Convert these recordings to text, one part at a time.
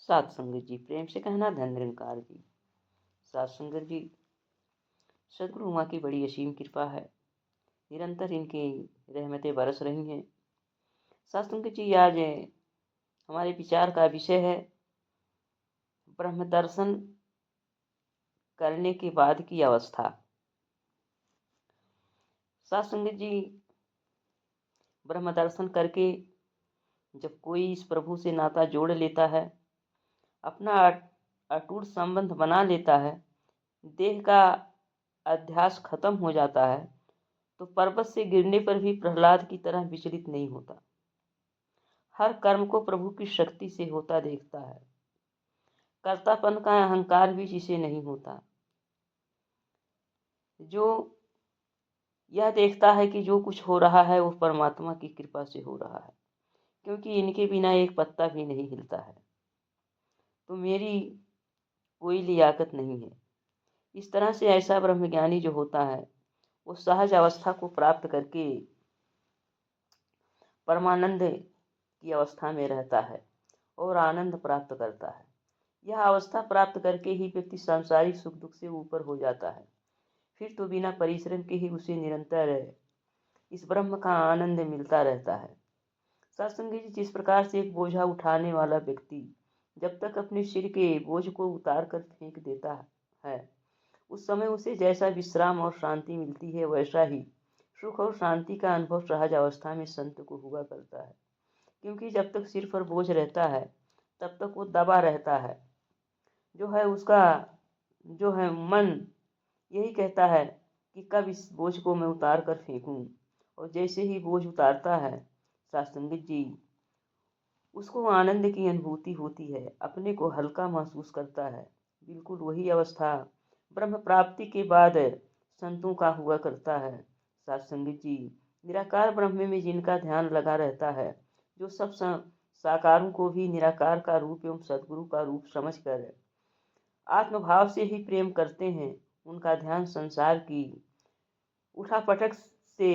सात संगत जी, प्रेम से कहना धन निरंकार जी। सात संगत जी, सदगुरु माँ की बड़ी असीम कृपा है। निरंतर इनकी रहमतें बरस रही हैं। सात संगत जी, आज हमारे विचार का विषय है ब्रह्म दर्शन करने के बाद की अवस्था। सात संगत जी, ब्रह्म दर्शन करके जब कोई इस प्रभु से नाता जोड़ लेता है, अपना अटूट संबंध बना लेता है, देह का अध्यास खत्म हो जाता है, तो पर्वत से गिरने पर भी प्रहलाद की तरह विचलित नहीं होता। हर कर्म को प्रभु की शक्ति से होता देखता है। कर्तापन का अहंकार भी जिसे नहीं होता। जो यह देखता है कि जो कुछ हो रहा है वो परमात्मा की कृपा से हो रहा है, क्योंकि इनके बिना एक पत्ता भी नहीं हिलता है, तो मेरी कोई लियाकत नहीं है। इस तरह से ऐसा ब्रह्मज्ञानी जो होता है वो सहज अवस्था को प्राप्त करके परमानंद की अवस्था में रहता है और आनंद प्राप्त करता है। यह अवस्था प्राप्त करके ही व्यक्ति सांसारिक सुख दुख से ऊपर हो जाता है। फिर तो बिना परिश्रम के ही उसे निरंतर इस ब्रह्म का आनंद मिलता रहता है। सत्संग जी, जिस प्रकार से एक बोझा उठाने वाला व्यक्ति जब तक अपने सिर के बोझ को उतार कर फेंक देता है, उस समय उसे जैसा विश्राम और शांति मिलती है, वैसा ही सुख और शांति का अनुभव सहज अवस्था में संत को हुआ करता है। क्योंकि जब तक सिर पर बोझ रहता है तब तक वो दबा रहता है। जो है उसका जो है मन यही कहता है कि कब इस बोझ को मैं उतार कर फेंकूं, और जैसे ही बोझ उतारता है सत्संगित जी, उसको आनंद की अनुभूति होती है, अपने को हल्का महसूस करता है। बिल्कुल वही अवस्था ब्रह्म प्राप्ति के बाद संतों का हुआ करता है। सत्संगित जी, निराकार ब्रह्म में जिनका ध्यान लगा रहता है, जो सब साकारों को भी निराकार का रूप एवं सदगुरु का रूप समझकर आत्मभाव से ही प्रेम करते हैं, उनका ध्यान संसार की उठापटक से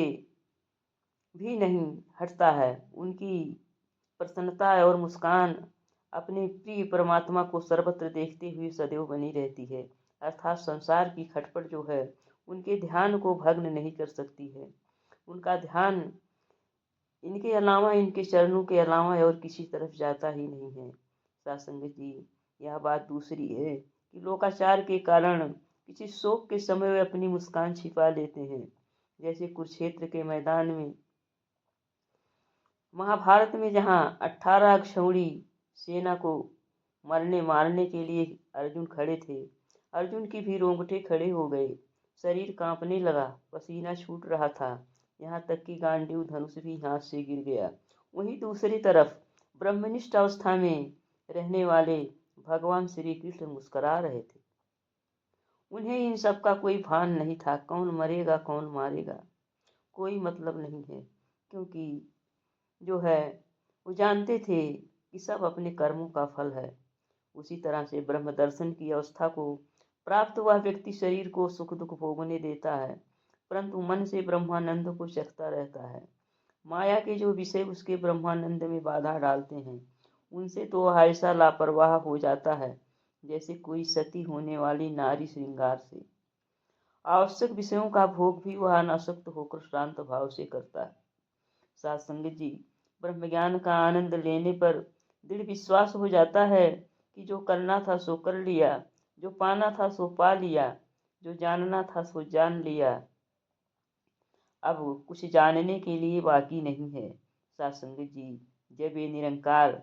भी नहीं हटता है। उनकी प्रसन्नता और मुस्कान अपने प्रिय परमात्मा को सर्वत्र देखते हुए सदैव बनी रहती है। अर्थात संसार की खटपट जो है उनके ध्यान को भग्न नहीं कर सकती है। उनका ध्यान इनके अलावा, इनके चरणों के अलावा और किसी तरफ जाता ही नहीं है। सत्संग जी, यह बात दूसरी है कि लोकाचार के कारण किसी शोक के समय वे अपनी मुस्कान छिपा लेते हैं। जैसे कुरुक्षेत्र के मैदान में महाभारत में जहाँ 18 अक्षौहिणी सेना को मारने के लिए अर्जुन खड़े थे, अर्जुन की भी रोंगटे खड़े हो गए, शरीर कांपने लगा, पसीना छूट रहा था, यहाँ तक कि गांडीव धनुष भी हाथ से गिर गया। वहीं दूसरी तरफ ब्रह्मनिष्ठ अवस्था में रहने वाले भगवान श्री कृष्ण मुस्कुरा रहे थे। उन्हें इन सब का कोई भान नहीं था। कौन मरेगा कौन मारेगा कोई मतलब नहीं है, क्योंकि जो है वो जानते थे कि सब अपने कर्मों का फल है। उसी तरह से ब्रह्म दर्शन की अवस्था को प्राप्त हुआ व्यक्ति शरीर को सुख दुख भोगने देता है, परंतु मन से ब्रह्मानंद को चखता रहता है। माया के जो विषय उसके ब्रह्मानंद में बाधा डालते हैं, उनसे तो ऐसा लापरवाह हो जाता है जैसे कोई सती होने वाली नारी श्रृंगार से। आवश्यक विषयों का भोग भी वह अनासक्त होकर शांत भाव से करता है। सत्संग जी, ब्रह्म ज्ञान का आनंद लेने पर दृढ़ विश्वास हो जाता है कि जो करना था सो कर लिया, जो पाना था सो पा लिया, जो जानना था सो जान लिया, अब कुछ जानने के लिए बाकी नहीं है। सत्संग जी, जब ये निरंकार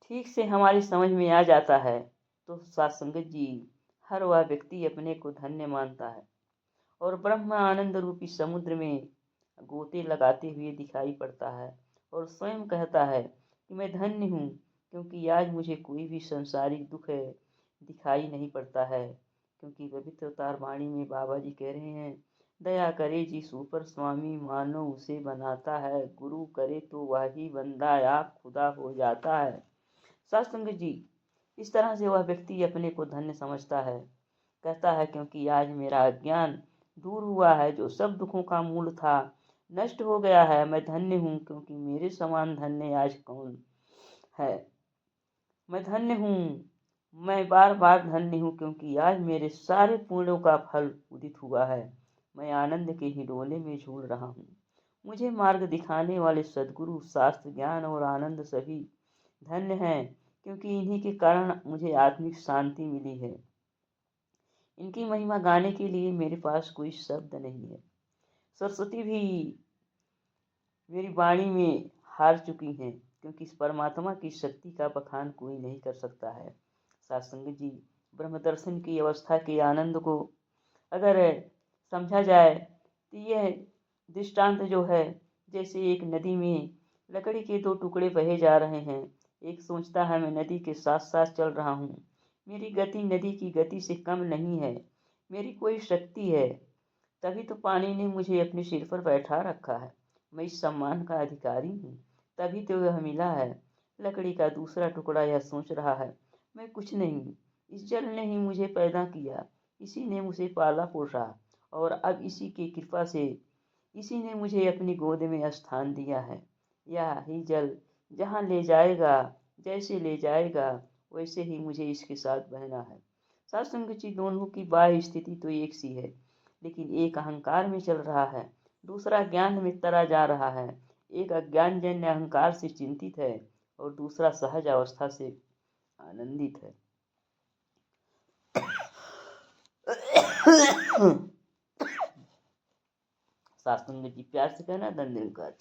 ठीक से हमारी समझ में आ जाता है तो सत्संग जी, हर वह व्यक्ति अपने को धन्य मानता है और ब्रह्म आनंद रूपी समुद्र में गोते लगाते हुए दिखाई पड़ता है और स्वयं कहता है कि मैं धन्य हूँ, क्योंकि आज मुझे कोई भी संसारिक दुख दिखाई नहीं पड़ता है। क्योंकि पवित्र अवतार वाणी में बाबा जी कह रहे हैं, दया करे जिस ऊपर स्वामी मानो उसे बनाता है, गुरु करे तो वह ही बंदा आप खुदा हो जाता है। सत्संग जी, इस तरह से वह व्यक्ति अपने को धन्य समझता है। कहता है क्योंकि आज मेरा अज्ञान दूर हुआ है, जो सब दुखों का मूल था नष्ट हो गया है। मैं धन्य हूँ, क्योंकि मेरे समान धन्य आज कौन है। मैं धन्य हूँ, मैं बार बार धन्य हूँ, क्योंकि आज मेरे सारे पुण्यों का फल उदित हुआ है। मैं आनंद के हिडोले में झूल रहा हूँ। मुझे मार्ग दिखाने वाले सद्गुरु, शास्त्र, ज्ञान और आनंद सभी धन्य हैं, क्योंकि इन्हीं के कारण मुझे आत्मिक शांति मिली है। इनकी महिमा गाने के लिए मेरे पास कोई शब्द नहीं है। सरस्वती भी मेरी वाणी में हार चुकी हैं, क्योंकि इस परमात्मा की शक्ति का बखान कोई नहीं कर सकता है। सात्संग जी, ब्रह्म दर्शन की अवस्था के आनंद को अगर समझा जाए तो यह दृष्टांत जो है, जैसे एक नदी में लकड़ी के दो टुकड़े बहे जा रहे हैं। एक सोचता है मैं नदी के साथ साथ चल रहा हूँ, मेरी गति नदी की गति से कम नहीं है, मेरी कोई शक्ति है, तभी तो पानी ने मुझे अपने सिर पर बैठा रखा है, मैं इस सम्मान का अधिकारी हूँ, तभी तो यह मिला है। लकड़ी का दूसरा टुकड़ा यह सोच रहा है मैं कुछ नहीं, इस जल ने ही मुझे पैदा किया, इसी ने मुझे पाला पोसा, और अब इसी की कृपा से इसी ने मुझे अपनी गोद में स्थान दिया है। यह ही जल जहाँ ले जाएगा, जैसे ले जाएगा, वैसे ही मुझे इसके साथ बहना है। सत्संग जी, दोनों की बाह्य स्थिति तो एक सी है, लेकिन एक अहंकार में चल रहा है, दूसरा ज्ञान में तरा जा रहा है। एक अज्ञानजन्य अहंकार से चिंतित है और दूसरा सहज अवस्था से आनंदित है। सत्संग जी, प्यार से कहना, धन्यवाद।